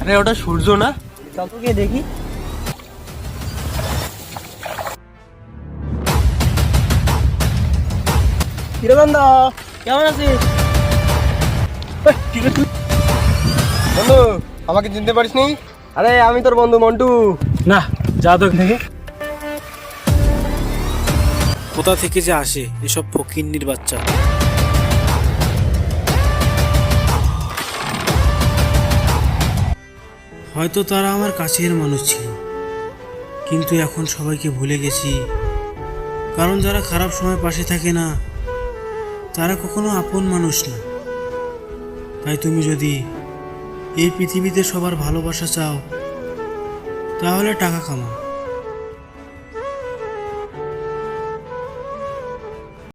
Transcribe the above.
আরে ওটা সূর্য না? চল তো গিয়ে দেখি। কিরকন্দা, কেমন আছিস? বন্ধু, আমাকে চিনতে পারিস নি? আরে আমি তোর বন্ধু মন্টু। না, যা তো দেখি। কোথা থেকে যে আসে এসব ফকিন্নির বাচ্চা। হয়তো তারা আমার কাছের মানুষ ছিল, কিন্তু এখন সবাইকে ভুলে গেছি। কারণ যারা খারাপ সময় পাশে থাকে না, তারা কখনো আপন মানুষ না। তাই তুমি যদি এই পৃথিবীতে সবার ভালোবাসা চাও, তাহলে টাকা কামাও,